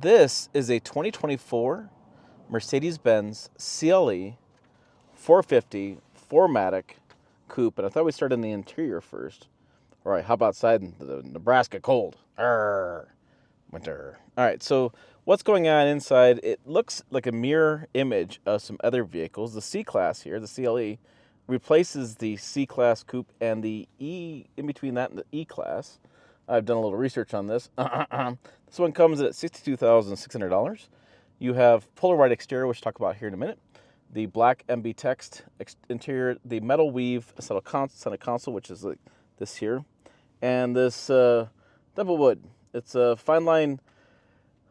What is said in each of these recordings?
This is a 2024 Mercedes Benz CLE 450 4MATIC Coupe, and I thought we'd start in the interior first. All right, how about outside in the Nebraska cold? Arr, winter. All right, so what's going on inside? It looks like a mirror image of some other vehicles. The C-Class here, the CLE, replaces the C-Class Coupe and the E, in between that and the E-Class. I've done a little research on this. This one comes at $62,600. You have polar white exterior, which I'll talk about here in a minute. The black MB text interior, the metal weave center console, which is like this here, and this double wood. It's a fine line,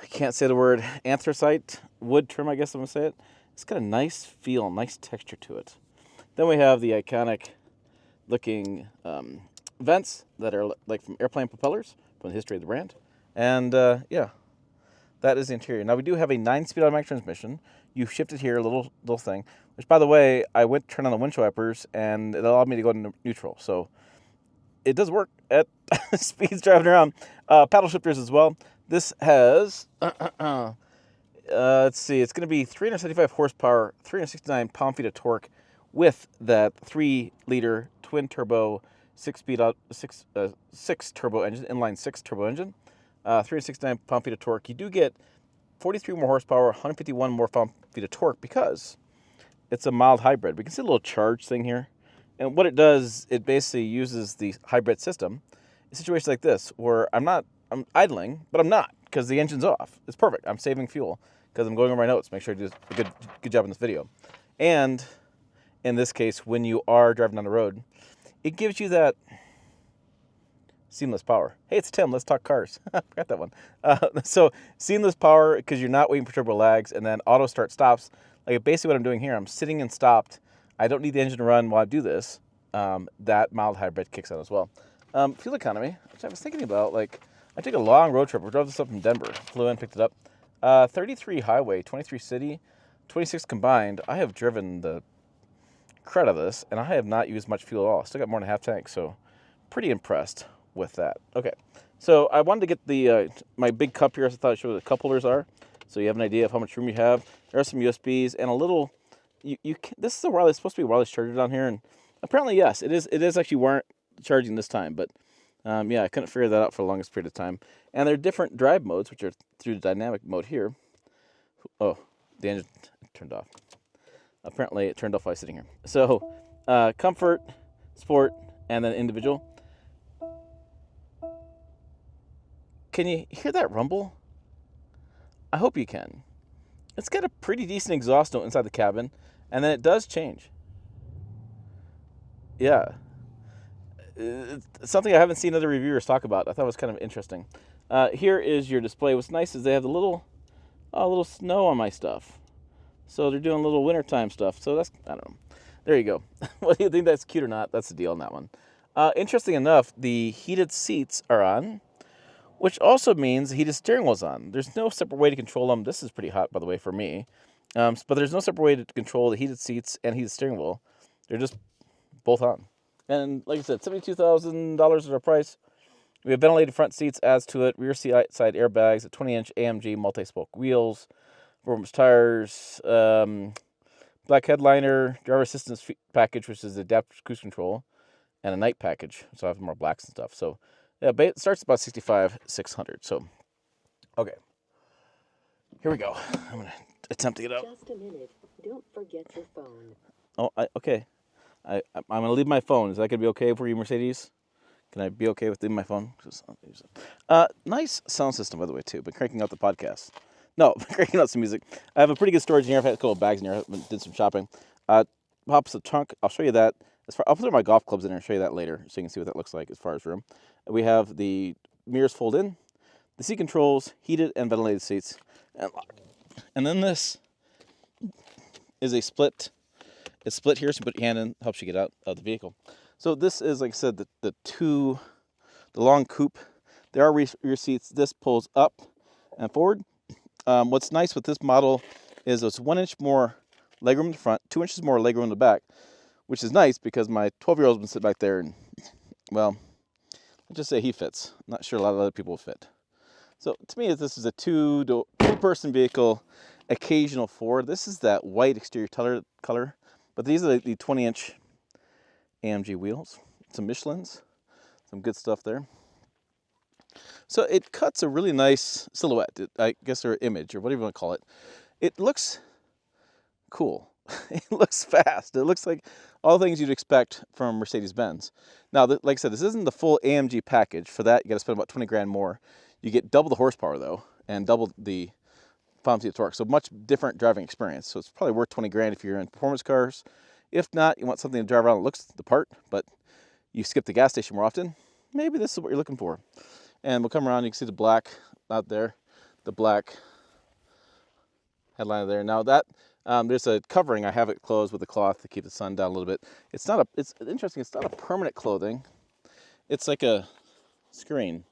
I can't say the word, anthracite wood trim, I guess I'm going to say it. It's got a nice feel, nice texture to it. Then we have the iconic looking vents that are like from airplane propellers from the history of the brand. And yeah, that is the interior. Now we do have a 9-speed automatic transmission. You shifted here a little thing, which by the way, I went to turn on the windshield wipers and it allowed me to go to neutral. So it does work at speeds driving around. Paddle shifters as well. This has, let's see, it's going to be 375 horsepower, 369 pound-feet of torque with that 3-liter twin-turbo 6-turbo engine, inline 6 turbo engine, 369 pound-feet of torque. You do get 43 more horsepower, 151 more pound-feet of torque because it's a mild hybrid. We can see a little charge thing here. And what it does, it basically uses the hybrid system in situations like this where I'm idling, but I'm not because the engine's off. It's perfect. I'm saving fuel because I'm going over my notes, make sure I do a good job in this video. And in this case, when you are driving down the road, it gives you that seamless power. Hey, it's Tim. Let's talk cars. I forgot that one. So seamless power because you're not waiting for turbo lags, and then auto start stops. Like basically what I'm doing here, I'm sitting and stopped. I don't need the engine to run while I do this. That mild hybrid kicks on as well. Fuel economy, which I was thinking about. Like I took a long road trip. We drove this up from Denver. Flew in, picked it up. 33 highway, 23 city, 26 combined. I have driven the crud of this, and I have not used much fuel at all. Still got more than half tank, so pretty impressed with that. Okay, so I wanted to get the my big cup here. So I thought I'd show you what the cup holders are, so you have an idea of how much room you have. There are some USBs and a little. This is a wireless, supposed to be a wireless charger down here, and apparently yes, it is. It is actually charging this time, but yeah, I couldn't figure that out for the longest period of time. And there are different drive modes, which are through the dynamic mode here. Oh, the engine turned off. Apparently it turned off while I was sitting here. So comfort, sport, and then individual. Can you hear that rumble? I hope you can. It's got a pretty decent exhaust note inside the cabin, and then it does change. Yeah. It's something I haven't seen other reviewers talk about. I thought it was kind of interesting. Here is your display. What's nice is they have the little snow on my stuff. So they're doing a little wintertime stuff. So that's, I don't know. There you go. Whether you think that's cute or not, that's the deal on that one. Interesting enough, the heated seats are on, which also means the heated steering wheel's on. There's no separate way to control them. This is pretty hot, by the way, for me. But there's no separate way to control the heated seats and heated steering wheel. They're just both on. And like I said, $72,000 is our price. We have ventilated front seats, adds to it, rear side airbags, a 20-inch AMG multi-spoke wheels, 4-inch tires, black headliner, driver assistance package, which is adaptive cruise control, and a night package. So I have more blacks and stuff. So yeah, it starts about $65,600. So okay, here we go. I'm gonna attempt to get out. Just a minute. Don't forget your phone. Oh, okay. I'm gonna leave my phone. Is that gonna be okay for you, Mercedes? Can I be okay with leaving my phone? Nice sound system, by the way, too. Been cranking out the podcast. No, cranking out some music. I have a pretty good storage in here. I've had a couple of bags in here. I did some shopping. Pops the trunk. I'll show you that. I'll put my golf clubs in there and show you that later so you can see what that looks like as far as room. We have the mirrors fold in, the seat controls, heated and ventilated seats, and lock. And then this is a split. It's split here, so you put your hand in, helps you get out of the vehicle. So this is, like I said, the long coupe. There are rear seats. This pulls up and forward. What's nice with this model is it's 1 inch more legroom in the front, 2 inches more legroom in the back, which is nice because my 12-year-old's been sitting back there and, well, let's just say he fits. I'm not sure a lot of other people will fit. So to me, this is a two-person vehicle, occasional four. This is that white exterior color, but these are the 20-inch AMG wheels. Some Michelins, some good stuff there. So it cuts a really nice silhouette, I guess, or image, or whatever you want to call it. It looks cool. It looks fast. It looks like all the things you'd expect from Mercedes Benz. Now, like I said, this isn't the full AMG package. For that, you got to spend about 20 grand more. You get double the horsepower though, and double the pound-feet of torque. So much different driving experience. So it's probably worth 20 grand if you're in performance cars. If not, you want something to drive around that looks the part, but you skip the gas station more often. Maybe this is what you're looking for. And we'll come around. You can see the black out there, the black headliner there. Now that there's a covering. I have it closed with a cloth to keep the sun down a little bit. It's interesting. It's not a permanent clothing. It's like a screen.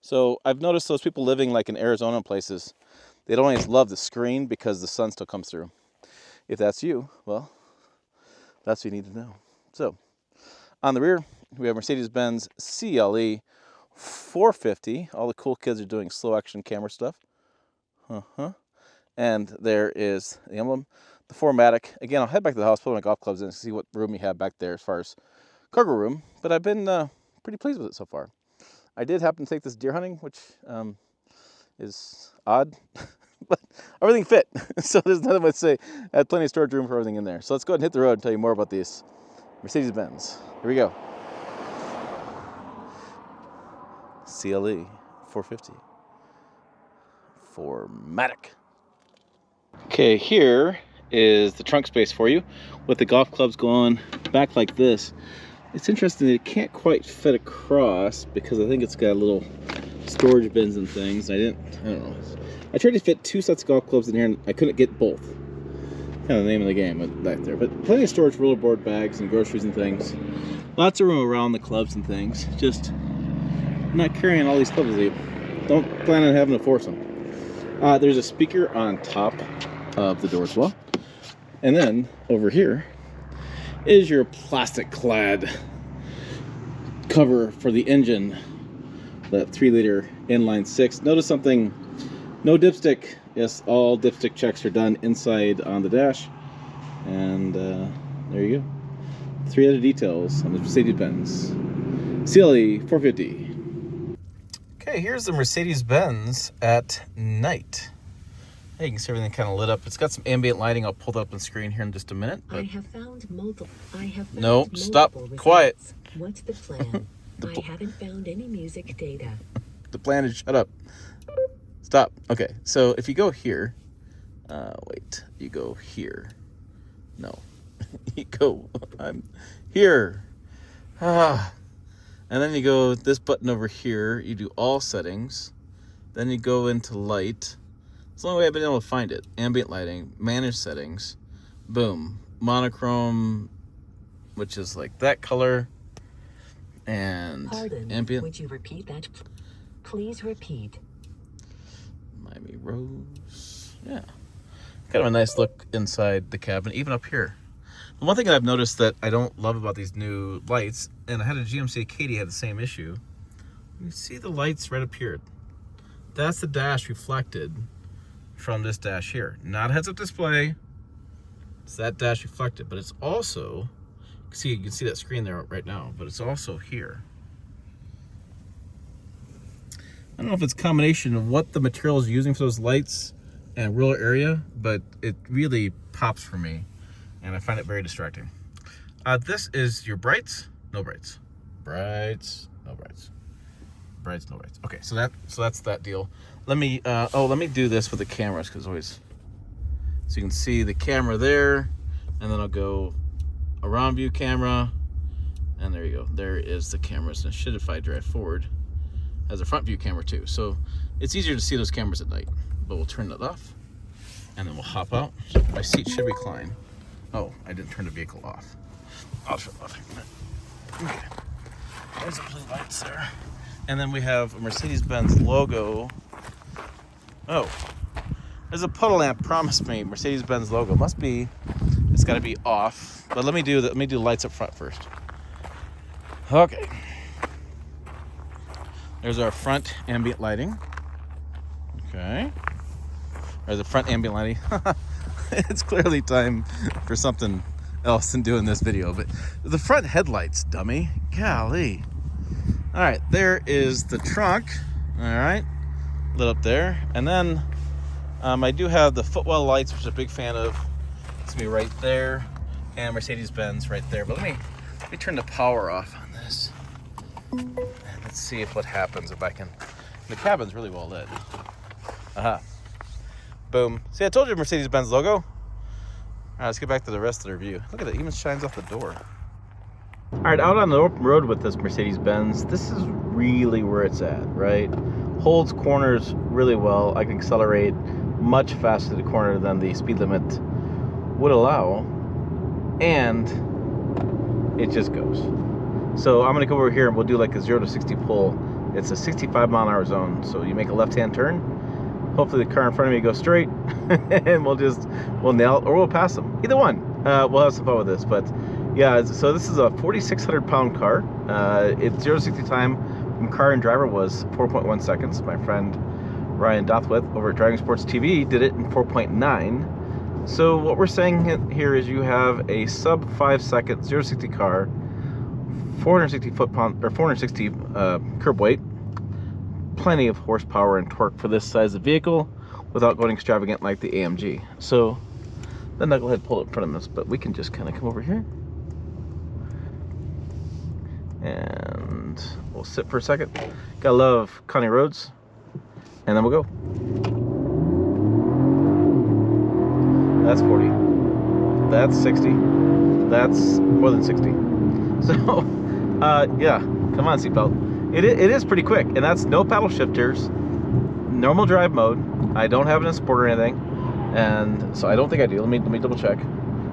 So I've noticed those people living like in Arizona places, they don't always love the screen because the sun still comes through. If that's you, well, that's what you need to know. So on the rear, we have Mercedes Benz CLE 450. All the cool kids are doing slow action camera stuff. And there is the emblem, the 4MATIC. Again, I'll head back to the house, put my golf clubs in, and see what room we have back there as far as cargo room. But I've been pretty pleased with it so far. I did happen to take this deer hunting, which is odd, but everything fit. So there's nothing but to say. I had plenty of storage room for everything in there. So let's go ahead and hit the road and tell you more about these Mercedes Benz. Here we go. CLE 450 4MATIC. Okay, here is the trunk space for you with the golf clubs going back like this. It's interesting that it can't quite fit across because I think it's got little storage bins and things. I don't know. I tried to fit two sets of golf clubs in here and I couldn't get both. Kind of the name of the game back there. But plenty of storage, rollerboard bags and groceries and things. Lots of room around the clubs and things. Just not carrying all these clubs with you. Don't plan on having to force them. There's a speaker on top of the door as well. And then over here is your plastic clad cover for the engine, the 3-liter inline 6. Notice something, no dipstick. Yes, all dipstick checks are done inside on the dash. And there you go. 3 other details on the Mercedes Benz CLE 450. Okay, here's the Mercedes Benz at night. Hey, you can see everything kind of lit up. It's got some ambient lighting. I'll pull that up on screen here in just a minute. I have found multiple. No, stop. Results. Quiet. What's the plan? I haven't found any music data. The plan is shut up. Stop. Okay, so if you go here, wait, you go here. No, you go. I'm here. And then you go this button over here. You do all settings. Then you go into light. It's the only way I've been able to find it. Ambient lighting, manage settings, boom. Monochrome, which is like that color, and Pardon, ambient. would you repeat that? Please repeat. Miami Rose. Yeah. Kind of a nice look inside the cabin, even up here. The one thing that I've noticed that I don't love about these new lights, and I had a GMC Katie had the same issue. You see the lights right up here. That's the dash reflected from this dash here. Not heads-up display. It's that dash reflected, but it's also, you can see that screen there right now, but it's also here. I don't know if it's a combination of what the material is using for those lights and rural area, but it really pops for me, and I find it very distracting. This is your brights, no brights. Brights, no brights. Brights, no brights. Okay, so that's that deal. Let me do this with the cameras, because always, so you can see the camera there, and then I'll go around view camera, and there you go. There is the cameras, and it should, if I drive forward, has a front view camera too. So it's easier to see those cameras at night. But we'll turn that off, and then we'll hop out. My seat should recline. Oh, I didn't turn the vehicle off. I'll turn it off in a minute. Okay. There's the blue lights there. And then we have a Mercedes-Benz logo. Oh, there's a puddle lamp promised me. Mercedes-Benz logo. Must be, it's got to be off. But let me do the lights up front first. Okay. There's our front ambient lighting. Okay. Or the front ambient lighting. It's clearly time for something else than doing this video, but the front headlights, dummy. Golly. All right, there is the trunk. All right, lit up there. And then I do have the footwell lights, which I'm a big fan of. It's gonna be right there, and Mercedes Benz right there. But let me turn the power off on this. And let's see what happens if I can. The cabin's really well lit. Aha. Boom. See, I told you Mercedes Benz logo. All right, let's get back to the rest of the review. Look at it, even shines off the door. All right, out on the open road with this Mercedes Benz, this is really where it's at, right? Holds corners really well. I can accelerate much faster to the corner than the speed limit would allow, and it just goes. So I'm gonna go over here and we'll do like a 0 to 60 pull. It's a 65 mile an hour zone, so you make a left-hand turn. Hopefully the car in front of me goes straight, and we'll nail it, or we'll pass them. Either one. We'll have some fun with this, but yeah. So this is a 4,600 pound car. Its 0 to 60 time from car and driver was 4.1 seconds. My friend Ryan Dothwith over at Driving Sports TV did it in 4.9. So what we're saying here is you have a sub 5 second 0 to 60 car, 460 foot-pound or 460 curb weight, plenty of horsepower and torque for this size of vehicle without going extravagant like the AMG. So the knucklehead pulled it in front of us, but we can just kind of come over here and we'll sit for a second. Gotta love county roads, and then we'll go. That's 40. That's 60. That's more than 60. So, yeah, come on, seatbelt. It is pretty quick, and that's no paddle shifters, normal drive mode. I don't have it in sport or anything, and so I don't think I do. Let me double check.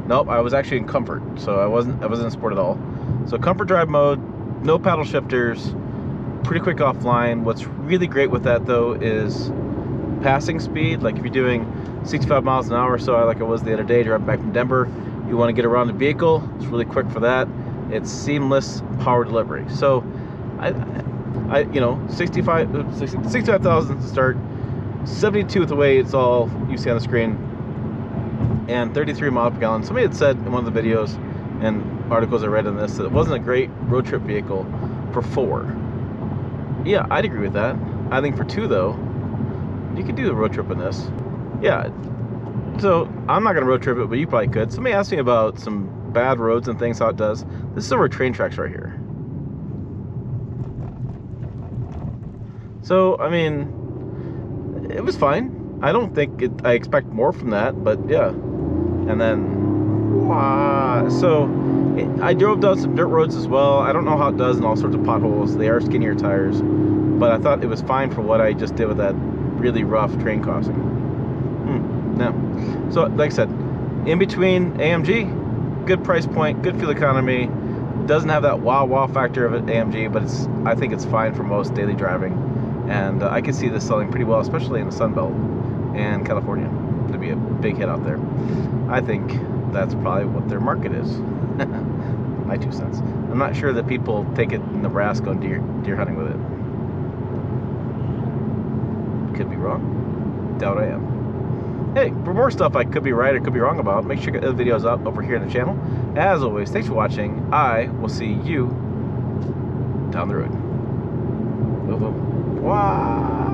Nope, I was actually in comfort, so I wasn't in sport at all. So comfort drive mode, no paddle shifters, pretty quick offline. What's really great with that though is passing speed. Like if you're doing 65 miles an hour, so like I was the other day driving back from Denver, you want to get around the vehicle, it's really quick for that. It's seamless power delivery. So I you know, 65,000 to start, 72 with the way it's all you see on the screen, and 33 miles per gallon. Somebody had said in one of the videos and articles I read on this that it wasn't a great road trip vehicle for 4. Yeah, I'd agree with that. I think for 2 though, you could do the road trip in this. Yeah, so I'm not gonna road trip it, but you probably could. Somebody asked me about some bad roads and things, how it does. This is over train tracks right here. So, I mean, it was fine. I don't think I expect more from that, but yeah. And then, wow. So, I drove down some dirt roads as well. I don't know how it does in all sorts of potholes. They are skinnier tires, but I thought it was fine for what I just did with that really rough train crossing. No. So, like I said, in between AMG, good price point, good fuel economy. Doesn't have that wow factor of an AMG, but I think it's fine for most daily driving. And I can see this selling pretty well, especially in the Sun Belt and California. It'd be a big hit out there. I think that's probably what their market is. My 2 cents. I'm not sure that people take it in Nebraska and deer hunting with it. Could be wrong. Doubt I am. Hey, for more stuff I could be right or could be wrong about, make sure you get the videos up over here in the channel. As always, thanks for watching. I will see you down the road. Boom, boom. Wow.